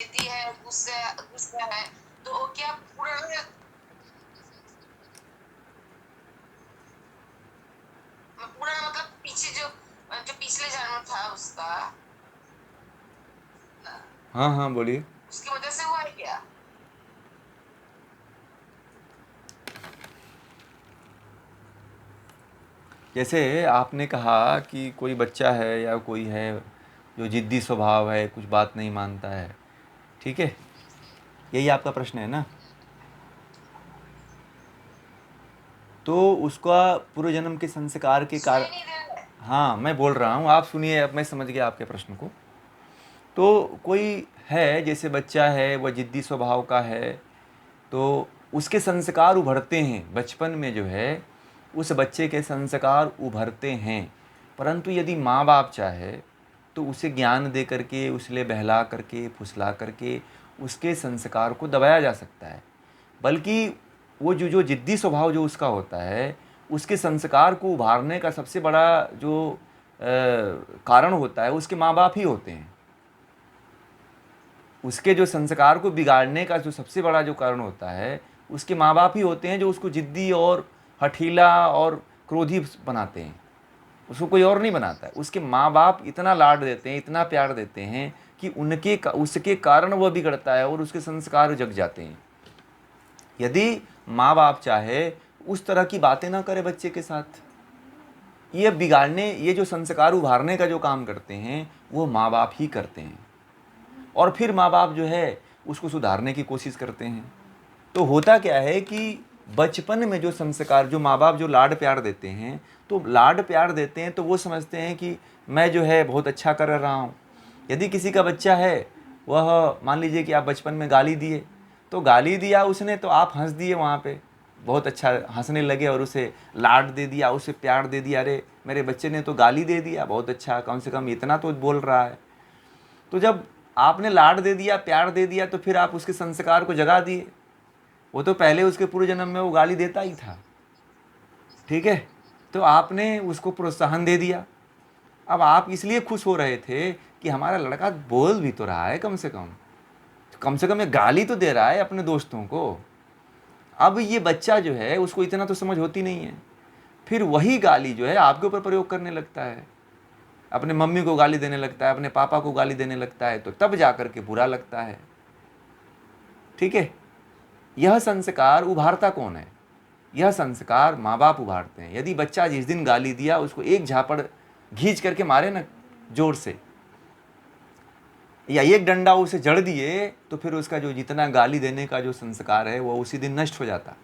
देती है, गुस्सा गुस्सा है, तो क्या पूरा पूरा मतलब पीछे जो जो पिछले जन्म था उसका, हाँ हाँ बोलिए। उसकी वजह से हुआ है क्या? जैसे आपने कहा कि कोई बच्चा है या कोई है जो जिद्दी स्वभाव है, कुछ बात नहीं मानता है, ठीक है, यही आपका प्रश्न है ना? तो उसका पूर्व जन्म के संस्कार के कारण। सुनाई नहीं दे रहा है? हाँ मैं बोल रहा हूँ, आप सुनिए, अब मैं समझ गया आपके प्रश्न को। तो कोई है, जैसे बच्चा है, वह जिद्दी स्वभाव का है, तो उसके संस्कार उभरते हैं बचपन में जो है, उस बच्चे के संस्कार उभरते हैं। परंतु यदि माँ बाप चाहे तो उसे ज्ञान दे करके, उसले बहला करके, फुसला करके उसके संस्कार को दबाया जा सकता है। बल्कि वो जो जो जिद्दी स्वभाव जो उसका होता है, उसके संस्कार को उभारने का सबसे बड़ा जो कारण होता है, उसके माँ बाप ही होते हैं। उसके जो संस्कार को बिगाड़ने का जो सबसे बड़ा जो कारण होता है, उसके माँ बाप ही होते हैं, जो उसको जिद्दी और हठीला और क्रोधी बनाते हैं। उसको कोई और नहीं बनाता है। उसके माँ बाप इतना लाड देते हैं, इतना प्यार देते हैं कि उसके कारण वह बिगड़ता है और उसके संस्कार जग जाते हैं। यदि माँ बाप चाहे उस तरह की बातें ना करे बच्चे के साथ, ये बिगाड़ने, ये जो संस्कार उभारने का जो काम करते हैं वो माँ बाप ही करते हैं। और फिर माँ बाप जो है उसको सुधारने की कोशिश करते हैं। तो होता क्या है कि बचपन में जो संस्कार, जो माँ बाप जो लाड प्यार देते हैं, तो लाड प्यार देते हैं तो वो समझते हैं कि मैं जो है बहुत अच्छा कर रहा हूँ। यदि किसी का बच्चा है, वह मान लीजिए कि आप बचपन में गाली दिए, तो गाली दिया उसने तो आप हंस दिए वहाँ पे, बहुत अच्छा हंसने लगे और उसे लाड दे दिया, उसे प्यार दे दिया, अरे मेरे बच्चे ने तो गाली दे दिया, बहुत अच्छा, कम से कम इतना तो बोल रहा है। तो जब आपने लाड दे दिया, प्यार दे दिया, तो फिर आप उसके संस्कार को जगा दिए। वो तो पहले उसके पूर्व जन्म में वो गाली देता ही था, ठीक है, तो आपने उसको प्रोत्साहन दे दिया। अब आप इसलिए खुश हो रहे थे कि हमारा लड़का बोल भी तो रहा है, कम से कम ये गाली तो दे रहा है अपने दोस्तों को। अब ये बच्चा जो है उसको इतना तो समझ होती नहीं है, फिर वही गाली जो है आपके ऊपर प्रयोग करने लगता है, अपने मम्मी को गाली देने लगता है, अपने पापा को गाली देने लगता है, तो तब जाकर के बुरा लगता है, ठीक है। यह संस्कार उभारता कौन है? यह संस्कार माँ बाप उभारते हैं। यदि बच्चा जिस दिन गाली दिया उसको एक झापड़ घींच करके मारे ना जोर से, या एक डंडा उसे जड़ दिए, तो फिर उसका जो जितना गाली देने का जो संस्कार है वो उसी दिन नष्ट हो जाता।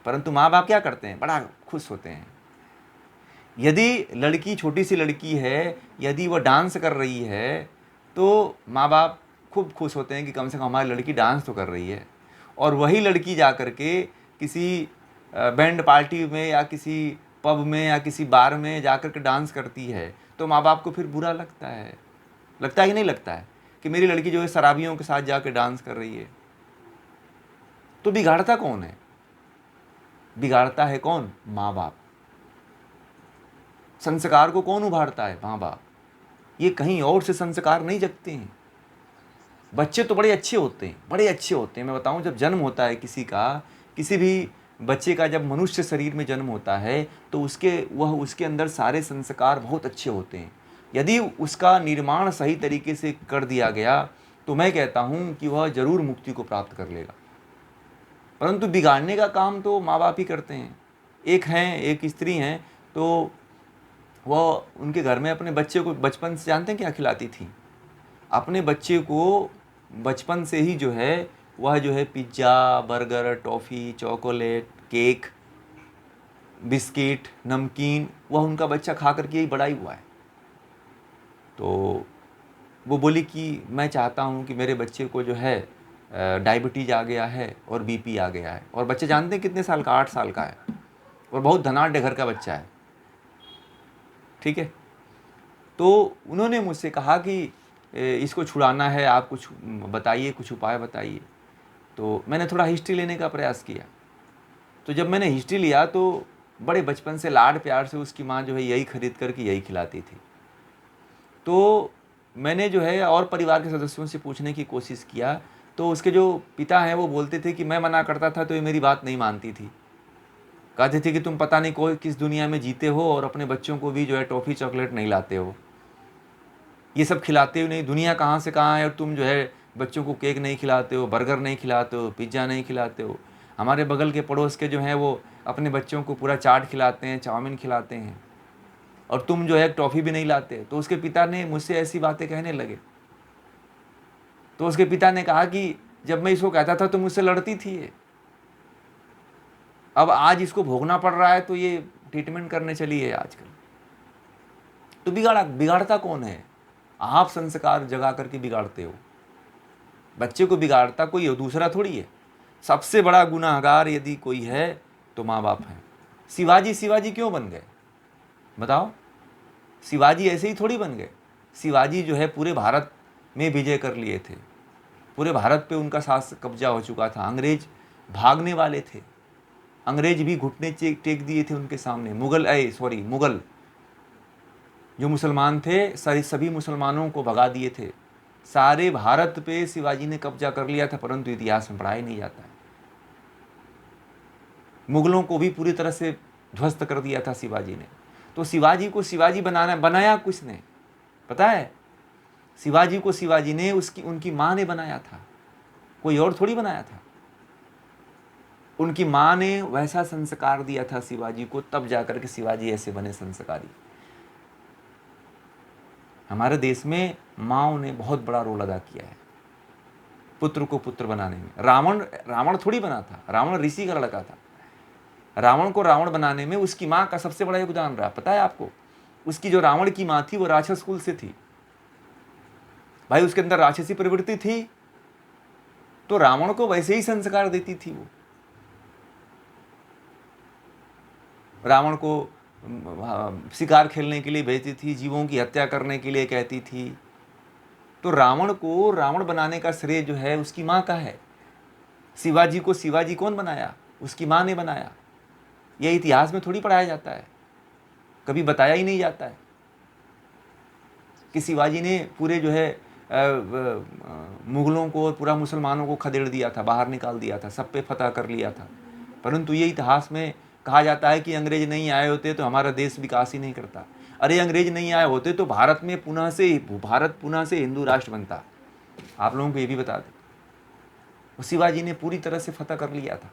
परंतु माँ बाप क्या करते हैं, बड़ा खुश होते हैं। यदि लड़की, छोटी सी लड़की है, यदि वह डांस कर रही है, तो माँ बाप खूब खुश होते हैं कि कम से कम हमारी लड़की डांस तो कर रही है। और वही लड़की जा कर के किसी बैंड पार्टी में या किसी पब में या किसी बार में जा कर के डांस करती है, तो माँ बाप को फिर बुरा लगता है। लगता है कि नहीं लगता है कि मेरी लड़की जो है शराबियों के साथ जाकर डांस कर रही है? तो बिगाड़ता कौन है? बिगाड़ता है कौन? माँ बाप। संस्कार को कौन उभारता है? माँ बाप। ये कहीं और से संस्कार नहीं जगते हैं। बच्चे तो बड़े अच्छे होते हैं, बड़े अच्छे होते हैं। मैं बताऊं, जब जन्म होता है किसी का, किसी भी बच्चे का जब मनुष्य शरीर में जन्म होता है, तो उसके अंदर सारे संस्कार बहुत अच्छे होते हैं। यदि उसका निर्माण सही तरीके से कर दिया गया, तो मैं कहता हूं कि वह जरूर मुक्ति को प्राप्त कर लेगा। परंतु बिगाड़ने का काम तो माँ बाप ही करते हैं। एक स्त्री हैं, तो वह उनके घर में अपने बच्चे को बचपन से, जानते हैं क्या खिलाती थी? अपने बच्चे को बचपन से ही जो है, वह जो है pizza, burger, toffee, chocolate, cake, biscuit, नमकीन, वह उनका बच्चा खा करके ही बड़ा ही हुआ है। तो वो बोली कि मैं चाहता हूँ कि मेरे बच्चे को जो है डायबिटीज़ आ गया है और बीपी आ गया है। और बच्चे जानते हैं कितने साल का? 8 साल का है, और बहुत धनाढ़ घर का बच्चा है, ठीक है। तो उन्होंने मुझसे कहा कि इसको छुड़ाना है, आप कुछ बताइए, कुछ उपाय बताइए। तो मैंने थोड़ा हिस्ट्री लेने का प्रयास किया। तो जब मैंने हिस्ट्री लिया, तो बड़े बचपन से लाड प्यार से उसकी माँ जो है यही खरीद करके यही खिलाती थी। तो मैंने जो है और परिवार के सदस्यों से पूछने की कोशिश किया, तो उसके जो पिता हैं वो बोलते थे कि मैं मना करता था तो ये मेरी बात नहीं मानती थी। कहते थे कि तुम पता नहीं कोई किस दुनिया में जीते हो और अपने बच्चों को भी जो है टॉफ़ी चॉकलेट नहीं लाते हो, ये सब खिलाते हो नहीं, दुनिया कहाँ से कहाँ है और तुम जो है बच्चों को केक नहीं खिलाते हो, बर्गर नहीं खिलाते हो, पिज़्ज़ा नहीं खिलाते हो। हमारे बगल के पड़ोस के जो हैं वो अपने बच्चों को पूरा चाट खिलाते हैं, चाउमीन खिलाते हैं, और तुम जो है टॉफ़ी भी नहीं लाते। तो उसके पिता ने मुझसे ऐसी बातें कहने लगे। तो उसके पिता ने कहा कि जब मैं इसको कहता था तो मुझसे लड़ती थी ये, अब आज इसको भोगना पड़ रहा है तो ये ट्रीटमेंट करने चली है आजकल। तो बिगाड़ता कौन है? आप संस्कार जगा करके बिगाड़ते हो। बच्चे को बिगाड़ता कोई दूसरा थोड़ी है। सबसे बड़ा गुनाहगार यदि कोई है तो माँ बाप हैं। शिवाजी क्यों बन गए बताओ? शिवाजी ऐसे ही थोड़ी बन गए। शिवाजी जो है पूरे भारत में विजय कर लिए थे, पूरे भारत पे उनका शासन कब्जा हो चुका था। अंग्रेज भागने वाले थे, अंग्रेज भी घुटने टेक दिए थे उनके सामने। मुगल जो मुसलमान थे सभी मुसलमानों को भगा दिए थे। सारे भारत पे शिवाजी ने कब्जा कर लिया था, परंतु इतिहास में पढ़ाया नहीं जाता है। मुगलों को भी पूरी तरह से ध्वस्त कर दिया था शिवाजी ने। तो शिवाजी को शिवाजी बनाया किसने पता है? शिवाजी को शिवाजी ने उनकी माँ ने बनाया था, कोई और थोड़ी बनाया था। उनकी माँ ने वैसा संस्कार दिया था शिवाजी को, तब जाकर के शिवाजी ऐसे बने संस्कारी। हमारे देश में माँओं ने बहुत बड़ा रोल अदा किया है पुत्र को पुत्र बनाने में। रावण थोड़ी बना था, रावण ऋषि का लड़का था। रावण को रावण बनाने में उसकी माँ का सबसे बड़ा योगदान रहा। पता है आपको? उसकी जो रावण की माँ थी वो राक्षस कुल से थी भाई, उसके अंदर राक्षसी प्रवृत्ति थी, तो रावण को वैसे ही संस्कार देती थी वो। रावण को शिकार खेलने के लिए भेजती थी, जीवों की हत्या करने के लिए कहती थी। तो रावण को रावण बनाने का श्रेय जो है उसकी माँ का है। शिवाजी को शिवाजी कौन बनाया? उसकी माँ ने बनाया। यह इतिहास में थोड़ी पढ़ाया जाता है, कभी बताया ही नहीं जाता है कि शिवाजी ने पूरे जो है मुगलों को और पूरा मुसलमानों को खदेड़ दिया था, बाहर निकाल दिया था, सब पे फतह कर लिया था। परंतु ये इतिहास में कहा जाता है कि अंग्रेज नहीं आए होते तो हमारा देश विकास ही नहीं करता। अरे अंग्रेज नहीं आए होते तो भारत पुनः से हिंदू राष्ट्र बनता। आप लोगों को ये भी बता दें, शिवाजी ने पूरी तरह से फतह कर लिया था।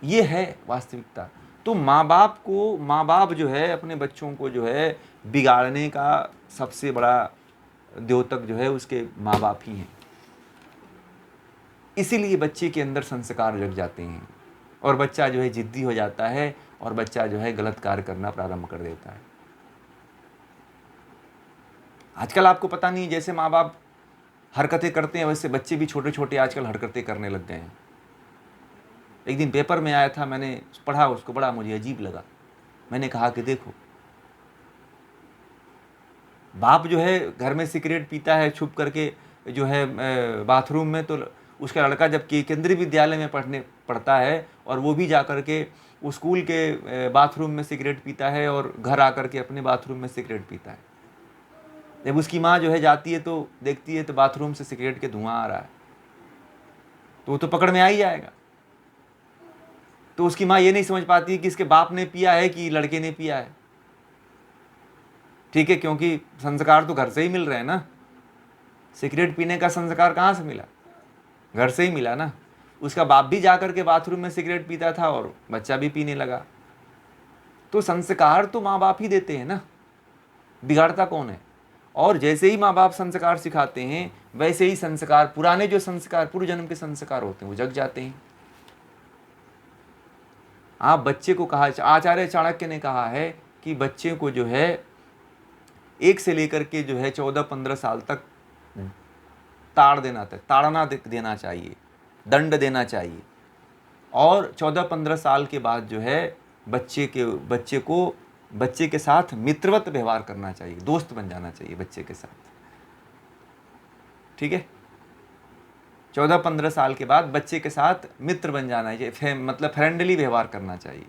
ये है वास्तविकता। तो माँ बाप जो है अपने बच्चों को जो है बिगाड़ने का सबसे बड़ा द्योतक जो है उसके माँ बाप ही हैं। इसीलिए बच्चे के अंदर संस्कार जग जाते हैं और बच्चा जो है जिद्दी हो जाता है और बच्चा जो है गलत कार्य करना प्रारंभ कर देता है। आजकल आपको पता नहीं, जैसे माँ बाप हरकतें करते हैं वैसे बच्चे भी छोटे छोटे आजकल हरकतें करने लग गए हैं। एक दिन पेपर में आया था, मैंने पढ़ा उसको, बड़ा मुझे अजीब लगा। मैंने कहा कि देखो, बाप जो है घर में सिगरेट पीता है छुप करके जो है बाथरूम में, तो उसका लड़का जब केंद्रीय विद्यालय में पढ़ता है और वो भी जा कर के उस स्कूल के बाथरूम में सिगरेट पीता है और घर आकर के अपने बाथरूम में सिगरेट पीता है। जब उसकी माँ जो है जाती है तो देखती है तो बाथरूम से सिगरेट के धुआं आ रहा है, तो वो तो पकड़ में आ ही जाएगा। तो उसकी माँ ये नहीं समझ पाती कि इसके बाप ने पिया है कि लड़के ने पिया है। ठीक है, क्योंकि संस्कार तो घर से ही मिल रहे हैं ना। सिगरेट पीने का संस्कार कहाँ से मिला? घर से ही मिला ना। उसका बाप भी जाकर के बाथरूम में सिगरेट पीता था और बच्चा भी पीने लगा। तो संस्कार तो माँ बाप ही देते हैं ना, बिगाड़ता कौन है? और जैसे ही माँ बाप संस्कार सिखाते हैं वैसे ही संस्कार, पुराने जो संस्कार पूर्व जन्म के संस्कार होते हैं वो जग जाते हैं। आप बच्चे को कहा, आचार्य चाणक्य ने कहा है कि बच्चे को जो है 1 से लेकर के जो है 14-15 साल तक ताड़ना देना चाहिए, दंड देना चाहिए। और 14-15 साल के बाद जो है बच्चे के साथ मित्रवत व्यवहार करना चाहिए, दोस्त बन जाना चाहिए बच्चे के साथ। ठीक है, 14-15 साल के बाद बच्चे के साथ मित्र बन जाना चाहिए, मतलब फ्रेंडली व्यवहार करना चाहिए।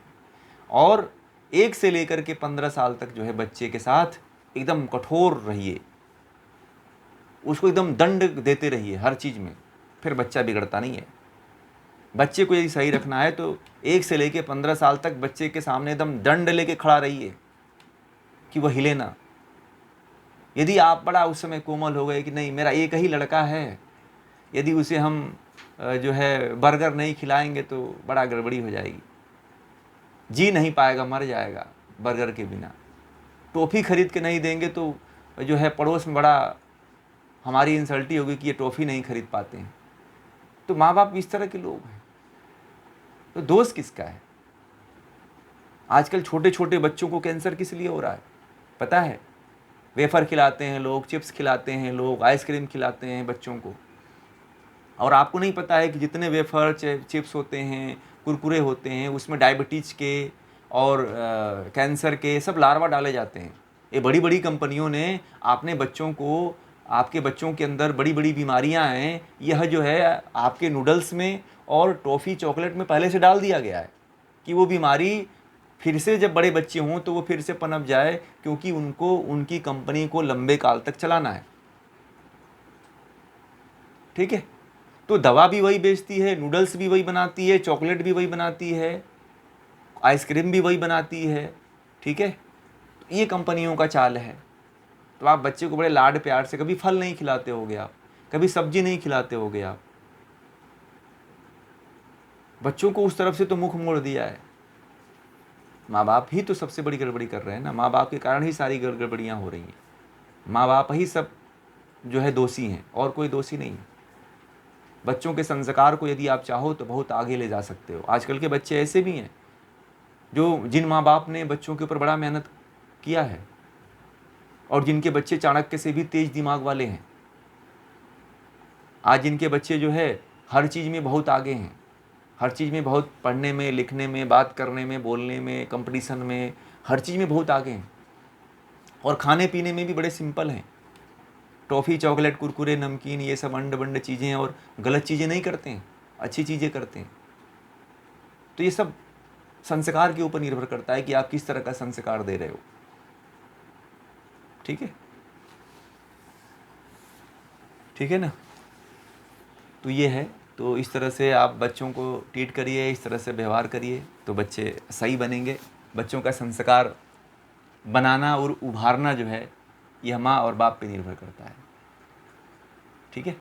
और 1 से लेकर के 15 साल तक जो है बच्चे के साथ एकदम कठोर रहिए, उसको एकदम दंड देते रहिए हर चीज़ में, फिर बच्चा बिगड़ता नहीं है। बच्चे को यदि सही रखना है तो 1 से लेके 15 साल तक बच्चे के सामने एकदम दंड लेके खड़ा रहिए कि वह हिले ना। यदि आप बड़ा उस समय कोमल हो गए कि नहीं मेरा एक ही लड़का है, यदि उसे हम जो है बर्गर नहीं खिलाएंगे तो बड़ा गड़बड़ी हो जाएगी, जी नहीं पाएगा, मर जाएगा बर्गर के बिना। टॉफ़ी खरीद के नहीं देंगे तो जो है पड़ोस में बड़ा हमारी इंसल्टी होगी कि ये टॉफ़ी नहीं खरीद पाते हैं। तो माँ बाप इस तरह के लोग हैं, तो दोष किसका है? आजकल छोटे छोटे बच्चों को कैंसर किस लिए हो रहा है पता है? वेफ़र खिलाते हैं लोग, चिप्स खिलाते हैं लोग, आइसक्रीम खिलाते हैं बच्चों को, और आपको नहीं पता है कि जितने वेफ़र चिप्स होते हैं, कुरकुरे होते हैं, उसमें डायबिटीज़ के और कैंसर के सब लार्वा डाले जाते हैं। ये बड़ी बड़ी कंपनियों ने आपने बच्चों को, आपके बच्चों के अंदर बड़ी बड़ी बीमारियां हैं, यह जो है आपके नूडल्स में और टॉफ़ी चॉकलेट में पहले से डाल दिया गया है कि वो बीमारी फिर से जब बड़े बच्चे हों तो वो फिर से पनप जाए, क्योंकि उनको उनकी कंपनी को लंबे काल तक चलाना है। ठीक है, तो दवा भी वही बेचती है, नूडल्स भी वही बनाती है, चॉकलेट भी वही बनाती है, आइसक्रीम भी वही बनाती है। ठीक है, तो ये कंपनियों का चाल है। तो आप बच्चे को बड़े लाड प्यार से, कभी फल नहीं खिलाते होगे आप, कभी सब्जी नहीं खिलाते होगे आप, बच्चों को उस तरफ से तो मुख मोड़ दिया है। माँ बाप ही तो सबसे बड़ी गड़बड़ी कर रहे हैं ना, माँ बाप के कारण ही सारी गड़बड़ियाँ हो रही हैं। माँ बाप ही सब जो है दोषी हैं, और कोई दोषी नहीं है। बच्चों के संस्कार को यदि आप चाहो तो बहुत आगे ले जा सकते हो। आजकल के बच्चे ऐसे भी हैं जो, जिन माँ बाप ने बच्चों के ऊपर बड़ा मेहनत किया है, और जिनके बच्चे चाणक्य से भी तेज दिमाग वाले हैं। आज इनके बच्चे जो है हर चीज़ में बहुत आगे हैं, हर चीज़ में बहुत, पढ़ने में, लिखने में, बात करने में, बोलने में, कंपटीशन में, हर चीज़ में बहुत आगे हैं। और खाने पीने में भी बड़े सिंपल हैं। टॉफ़ी चॉकलेट कुरकुरे नमकीन ये सब अंड बंड चीज़ें, और गलत चीज़ें नहीं करते हैं, अच्छी चीज़ें करते हैं। तो ये सब संस्कार के ऊपर निर्भर करता है कि आप किस तरह का संस्कार दे रहे हो। ठीक है, ठीक है ना? तो ये है, तो इस तरह से आप बच्चों को ट्रीट करिए, इस तरह से व्यवहार करिए तो बच्चे सही बनेंगे। बच्चों का संस्कार बनाना और उभारना जो है, यह माँ और बाप पे निर्भर करता है। ठीक है।